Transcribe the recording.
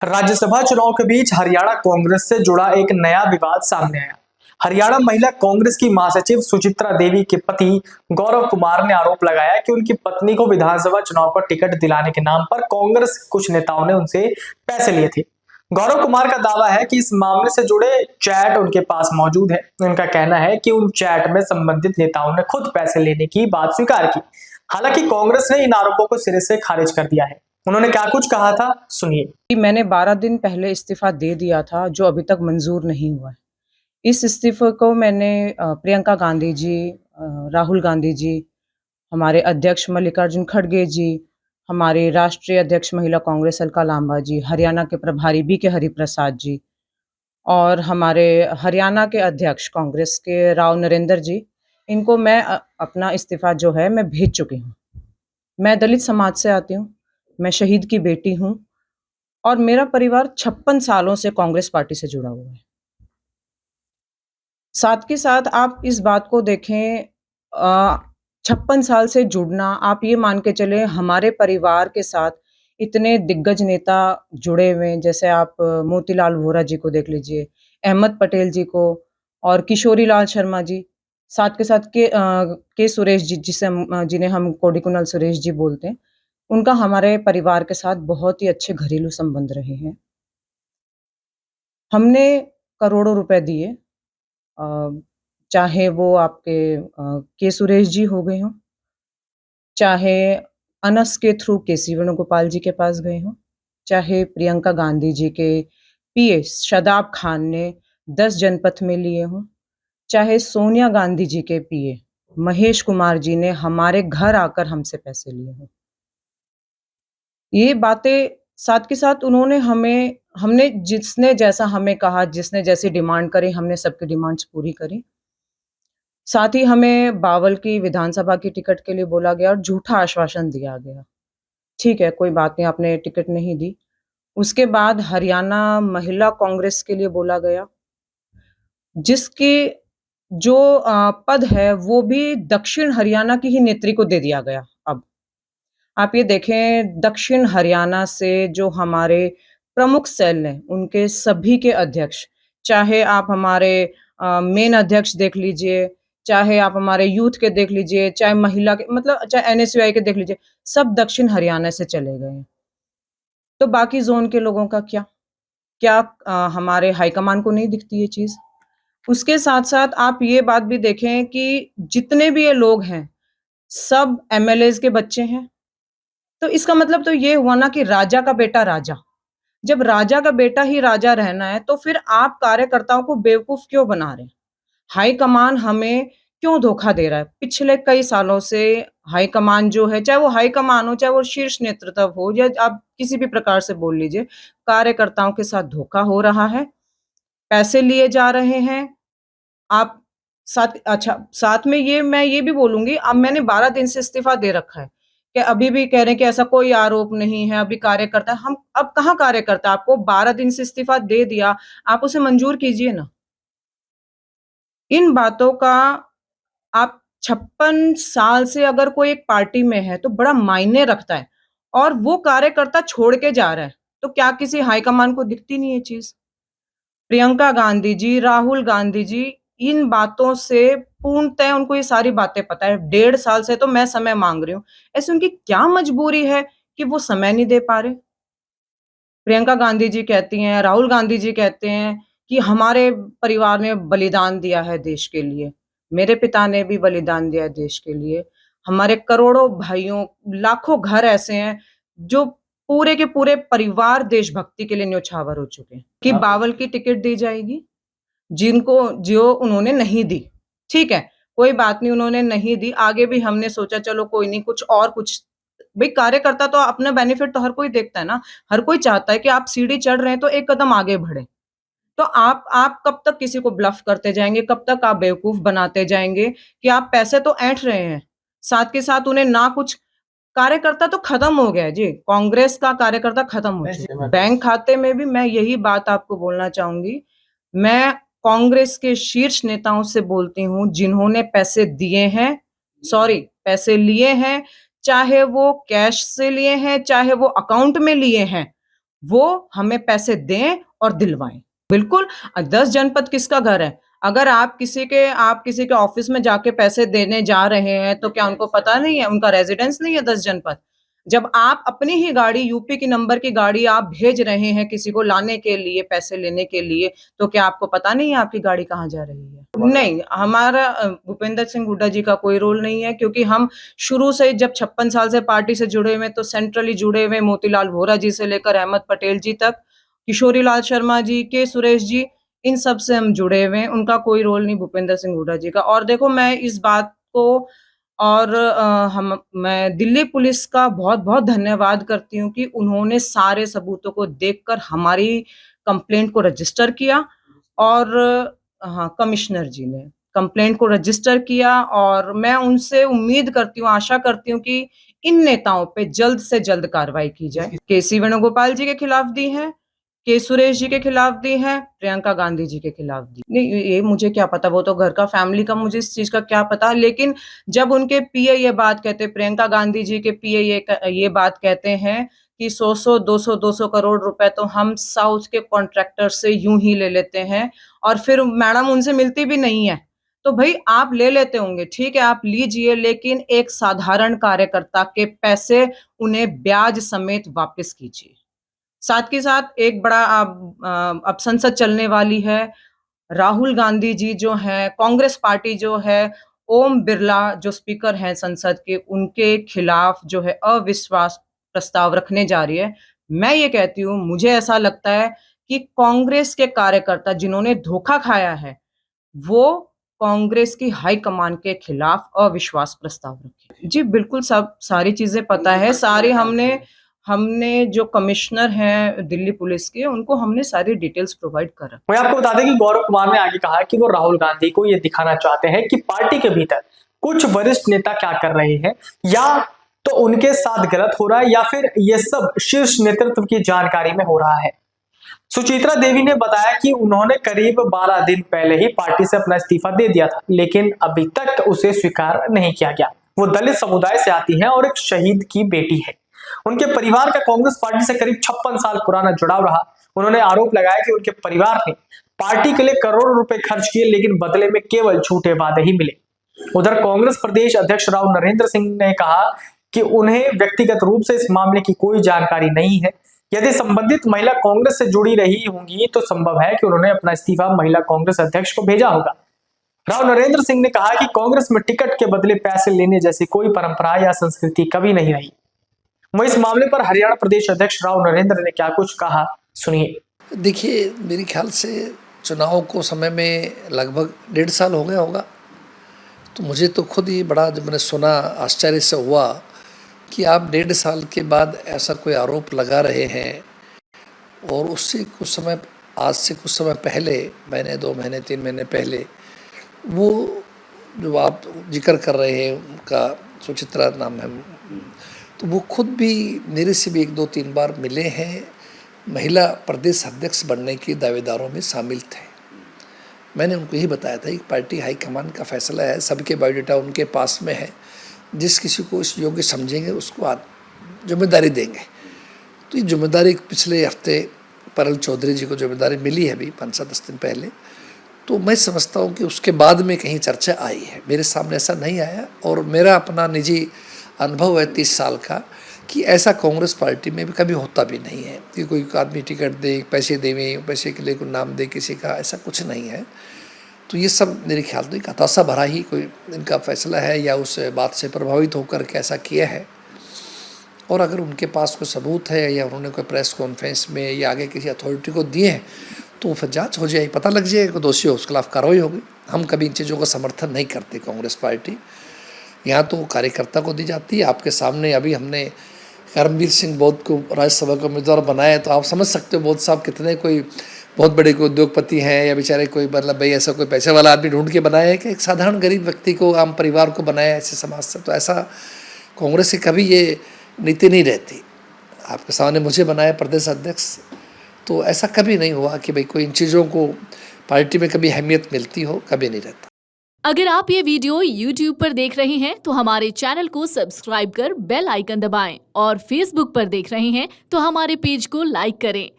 राज्यसभा चुनाव के बीच हरियाणा कांग्रेस से जुड़ा एक नया विवाद सामने आया। हरियाणा महिला कांग्रेस की महासचिव सुचित्रा देवी के पति गौरव कुमार ने आरोप लगाया कि उनकी पत्नी को विधानसभा चुनाव का टिकट दिलाने के नाम पर कांग्रेस के कुछ नेताओं ने उनसे पैसे लिए थे। गौरव कुमार का दावा है कि इस मामले से जुड़े चैट उनके पास मौजूद है। उनका कहना है कि उन चैट में संबंधित नेताओं ने खुद पैसे लेने की बात स्वीकार की। हालांकि कांग्रेस ने इन आरोपों को सिरे से खारिज कर दिया है। उन्होंने क्या कुछ कहा था, सुनिए। मैंने 12 दिन पहले इस्तीफा दे दिया था, जो अभी तक मंजूर नहीं हुआ है। इस इस्तीफे को मैंने प्रियंका गांधी जी, राहुल गांधी जी, हमारे अध्यक्ष मल्लिकार्जुन खड़गे जी, हमारे राष्ट्रीय अध्यक्ष महिला कांग्रेस अलका लांबा जी, हरियाणा के प्रभारी बीके हरिप्रसाद जी और हमारे हरियाणा के अध्यक्ष कांग्रेस के राव नरेंद्र जी, इनको मैं अपना इस्तीफा जो है मैं भेज चुकी हूँ। मैं दलित समाज से आती हूँ, मैं शहीद की बेटी हूँ और मेरा परिवार 56 सालों से कांग्रेस पार्टी से जुड़ा हुआ है। साथ के साथ आप इस बात को देखें, 56 साल से जुड़ना, आप ये मान के चलें हमारे परिवार के साथ इतने दिग्गज नेता जुड़े हुए हैं, जैसे आप मोतीलाल वोरा जी को देख लीजिए, अहमद पटेल जी को और किशोरी लाल शर्मा जी, साथ के साथ के सुरेश जी, जिन्हें हम कोडिकुनल सुरेश जी बोलते हैं, उनका हमारे परिवार के साथ बहुत ही अच्छे घरेलू संबंध रहे हैं। हमने करोड़ों रुपए दिए, चाहे वो आपके के सुरेश जी हो गए हों, चाहे अनस के थ्रू केसी वेणुगोपाल जी के पास गए हों, चाहे प्रियंका गांधी जी के पीए शादाब खान ने 10 जनपथ में लिए हों, चाहे सोनिया गांधी जी के पीए महेश कुमार जी ने हमारे घर आकर हमसे पैसे लिए हों। ये बातें साथ के साथ हमने जिसने जैसा हमें कहा, जिसने जैसी डिमांड करी, हमने सबकी डिमांड्स पूरी करी। साथ ही हमें बावल की विधानसभा की टिकट के लिए बोला गया और झूठा आश्वासन दिया गया। ठीक है, कोई बात नहीं, आपने टिकट नहीं दी। उसके बाद हरियाणा महिला कांग्रेस के लिए बोला गया, जिसके जो पद है वो भी दक्षिण हरियाणा की ही नेत्री को दे दिया गया। अब आप ये देखें, दक्षिण हरियाणा से जो हमारे प्रमुख सेल हैं, उनके सभी के अध्यक्ष, चाहे आप हमारे मेन अध्यक्ष देख लीजिए, चाहे आप हमारे यूथ के देख लीजिए, चाहे महिला के, मतलब चाहे एनएसयूआई के देख लीजिए, सब दक्षिण हरियाणा से चले गए हैं। तो बाकी ज़ोन के लोगों का क्या? क्या हमारे हाईकमान को नहीं दिखती ये चीज़? उसके साथ-साथ आप ये बात भी देखें कि जितने भी ये लोग हैं, सब एमएलएज़ के बच्चे हैं। तो इसका मतलब तो ये हुआ ना कि राजा का बेटा राजा। जब राजा का बेटा ही राजा रहना है, तो फिर आप कार्यकर्ताओं को बेवकूफ़ क्यों बना रहे हैं? हाईकमान हमें क्यों धोखा दे रहा है? पिछले कई सालों से हाईकमान जो है, चाहे वो हाईकमान हो, चाहे वो शीर्ष नेतृत्व हो, या आप किसी भी प्रकार से बोल लीजिए, कार्यकर्ताओं के साथ धोखा हो रहा है, पैसे लिए जा रहे हैं। आप साथ में मैं ये भी बोलूँगी, अब मैंने 12 दिन से इस्तीफ़ा दे रखा है, कि अभी भी कह रहे हैं कि ऐसा कोई आरोप नहीं है, अभी कार्यकर्ता हम अब कहाँ कार्यकर्ता? आपको 12 दिन से इस्तीफ़ा दे दिया, आप उसे मंजूर कीजिए ना। इन बातों का आप 56 साल से अगर कोई एक पार्टी में है, तो बड़ा मायने रखता है और वो कार्यकर्ता छोड़ के जा रहा है, तो क्या किसी हाईकमान को दिखती नहीं ये चीज़? प्रियंका गांधी जी, राहुल गांधी जी, इन बातों से पूर्णतः उनको ये सारी बातें पता है। 1.5 साल से तो मैं समय माँग रही हूँ। ऐसी उनकी क्या मजबूरी है कि वो समय नहीं दे पा रहे? प्रियंका गांधी जी कहती हैं, राहुल गांधी जी कहते हैं कि हमारे परिवार ने बलिदान दिया है देश के लिए। मेरे पिता ने भी बलिदान दिया है देश के लिए। हमारे करोड़ों भाइयों, लाखों घर ऐसे हैं जो पूरे के पूरे परिवार देशभक्ति के लिए न्योछावर हो चुके हैं कि बावल की टिकट दी जाएगी, जो उन्होंने नहीं दी। ठीक है, कोई बात नहीं, उन्होंने नहीं दी। आगे भी हमने सोचा चलो कोई नहीं, कुछ भई कार्यकर्ता तो अपना बेनिफिट तो हर कोई देखता है ना। हर कोई चाहता है कि आप सीढ़ी चढ़ रहे हैं तो एक कदम आगे बढ़ें। तो आप कब तक किसी को ब्लफ करते जाएँगे? कब तक आप बेवकूफ़ बनाते जाएँगे कि आप पैसे तो ऐंठ रहे हैं, साथ के साथ उन्हें ना कुछ कार्यकर्ता तो खत्म हो गया है जी, कांग्रेस का कार्यकर्ता खत्म हो चुका है। बैंक खाते में भी मैं यही बात आपको बोलना चाहूँगी, मैं कांग्रेस के शीर्ष नेताओं से बोलती हूँ, जिन्होंने पैसे दिए हैं, पैसे लिए हैं, चाहे वो कैश से लिए हैं, चाहे वो अकाउंट में लिए हैं, वो हमें पैसे दें और दिलवाएं। बिल्कुल 10 जनपद किसका घर है? अगर आप किसी के ऑफिस में जाके पैसे देने जा रहे हैं तो क्या उनको पता नहीं है, उनका रेजिडेंस नहीं है 10 जनपद? जब आप अपनी ही गाड़ी, यूपी की नंबर की गाड़ी आप भेज रहे हैं किसी को लाने के लिए, पैसे लेने के लिए, तो क्या आपको पता नहीं है आपकी गाड़ी कहाँ जा रही है? नहीं, हमारा भूपेंद्र सिंह हुड्डा जी का कोई रोल नहीं है, क्योंकि हम शुरू से जब 56 साल से पार्टी से जुड़े हुए, तो सेंट्रली जुड़े हुए, मोतीलाल वोरा जी से लेकर अहमद पटेल जी तक, किशोरी लाल शर्मा जी, के सुरेश जी, इन सब से हम जुड़े हुए हैं। उनका कोई रोल नहीं भूपेंद्र सिंह हुड्डा जी का। और देखो, मैं इस बात को और मैं दिल्ली पुलिस का बहुत-बहुत धन्यवाद करती हूँ कि उन्होंने सारे सबूतों को देखकर हमारी कंप्लेंट को रजिस्टर किया, और हाँ, कमिश्नर जी ने कंप्लेंट को रजिस्टर किया, और मैं उनसे उम्मीद करती हूँ, आशा करती हूँ कि इन नेताओं पे जल्द से जल्द कार्रवाई की जाए। केसी वेणुगोपाल जी के खिलाफ दी है, के सुरेश जी के खिलाफ दी है, प्रियंका गांधी जी के खिलाफ दी। नहीं, ये मुझे क्या पता, वो तो घर का फैमिली का, मुझे इस चीज़ का क्या पता। लेकिन जब उनके पीए ये बात कहते, प्रियंका गांधी जी के पीए ये बात कहते हैं कि 100-100, 200-200 करोड़ रुपए तो हम साउथ के कॉन्ट्रैक्टर से यूँ ही ले लेते हैं, और फिर मैडम उनसे मिलती भी नहीं है। तो भई आप ले लेते होंगे, ठीक है, आप लीजिए, लेकिन एक साधारण कार्यकर्ता के पैसे उन्हें ब्याज समेत वापस कीजिए। साथ के साथ एक बड़ा अब संसद चलने वाली है, राहुल गांधी जी जो हैं, कांग्रेस पार्टी जो है, ओम बिरला जो स्पीकर हैं संसद के, उनके खिलाफ जो है अविश्वास प्रस्ताव रखने जा रही है। मैं ये कहती हूँ, मुझे ऐसा लगता है कि कांग्रेस के कार्यकर्ता जिन्होंने धोखा खाया है, वो कांग्रेस की हाईकमान के खिलाफ अविश्वास प्रस्ताव रखें। जी, बिल्कुल, सब सारी चीज़ें पता है, सारी हमने हमने जो कमिश्नर हैं दिल्ली पुलिस के, उनको हमने सारी डिटेल्स प्रोवाइड कर रखी। वहीं आपको बता दें कि गौरव कुमार ने आगे कहा कि वो राहुल गांधी को ये दिखाना चाहते हैं कि पार्टी के भीतर कुछ वरिष्ठ नेता क्या कर रहे हैं, या तो उनके साथ गलत हो रहा है, या फिर ये सब शीर्ष नेतृत्व की जानकारी में हो रहा है। सुचित्रा देवी ने बताया कि उन्होंने करीब 12 दिन पहले ही पार्टी से अपना इस्तीफा दे दिया था, लेकिन अभी तक उसे स्वीकार नहीं किया गया। वो दलित समुदाय से आती हैं और एक शहीद की बेटी है। उनके परिवार का कांग्रेस पार्टी से करीब 56 साल पुराना जुड़ाव रहा। उन्होंने आरोप लगाया कि उनके परिवार ने पार्टी के लिए करोड़ों रुपए खर्च किए, लेकिन बदले में केवल झूठे वादे ही मिले। उधर कांग्रेस प्रदेश अध्यक्ष राव नरेंद्र सिंह ने कहा कि उन्हें व्यक्तिगत रूप से इस मामले की कोई जानकारी नहीं है। यदि संबंधित महिला कांग्रेस से जुड़ी रही होंगी तो संभव है कि उन्होंने अपना इस्तीफा महिला कांग्रेस अध्यक्ष को भेजा होगा। राव नरेंद्र सिंह ने कहा कि कांग्रेस में टिकट के बदले पैसे लेने जैसी कोई परंपरा या संस्कृति कभी नहीं रही। वहीं इस मामले पर हरियाणा प्रदेश अध्यक्ष राव नरेंद्र ने क्या कुछ कहा, सुनिए। देखिए, मेरे ख्याल से चुनाव को समय में लगभग 1.5 साल हो गया होगा, तो मुझे तो खुद ही बड़ा, जब मैंने सुना, आश्चर्य से हुआ कि आप 1.5 साल के बाद ऐसा कोई आरोप लगा रहे हैं। और उससे कुछ समय, आज से कुछ समय पहले, महीने 2 महीने 3 महीने पहले, वो जो आप जिक्र कर रहे हैं उनका, सुचित्रा नाम है, तो वो खुद भी मेरे से भी 1-2-3 बार मिले हैं, महिला प्रदेश अध्यक्ष बनने के दावेदारों में शामिल थे। मैंने उनको यही बताया था कि पार्टी हाईकमान का फैसला है, सबके बायोडाटा उनके पास में है, जिस किसी को इस योग्य समझेंगे उसको जिम्मेदारी देंगे। तो ये जिम्मेदारी पिछले हफ्ते परल चौधरी जी को जिम्मेदारी मिली है अभी 5-7 दिन पहले, तो मैं समझता हूँ कि उसके बाद में कहीं चर्चा आई है, मेरे सामने ऐसा नहीं आया। और मेरा अपना निजी अनुभव है 30 साल का कि ऐसा कांग्रेस पार्टी में भी कभी होता भी नहीं है कि कोई आदमी टिकट दे, पैसे देवे, पैसे के लिए कोई नाम दे किसी का, ऐसा कुछ नहीं है। तो ये सब मेरे ख्याल से एक हताशा भरा ही कोई इनका फैसला है, या उस बात से प्रभावित होकर के ऐसा किया है। और अगर उनके पास कोई सबूत है, या उन्होंने कोई प्रेस कॉन्फ्रेंस में या आगे किसी अथॉरिटी को दिए हैं, तो फिर जांच हो जाए, पता लग जाए कि दोषी हो, उसके खिलाफ कार्रवाई होगी। हम कभी इन चीज़ों का समर्थन नहीं करते कांग्रेस पार्टी, यहाँ तो कार्यकर्ता को दी जाती है। आपके सामने अभी हमने करमवीर सिंह बौद्ध को राज्यसभा का उम्मीदवार बनाया, तो आप समझ सकते हो बौद्ध साहब कितने कोई बहुत बड़े कोई उद्योगपति हैं, या बेचारे कोई मतलब भाई ऐसा कोई पैसे वाला आदमी ढूंढ के बनाया है कि एक साधारण गरीब व्यक्ति को, आम परिवार को बनाया ऐसे समाज से। तो ऐसा कांग्रेस की कभी ये नीति नहीं रहती। आपके सामने मुझे बनाया प्रदेश अध्यक्ष, तो ऐसा कभी नहीं हुआ कि भाई कोई इन चीज़ों को पार्टी में कभी अहमियत मिलती हो, कभी नहीं रहता। अगर आप ये वीडियो YouTube पर देख रहे हैं तो हमारे चैनल को सब्सक्राइब कर बेल आइकन दबाएं और Facebook पर देख रहे हैं तो हमारे पेज को लाइक करें।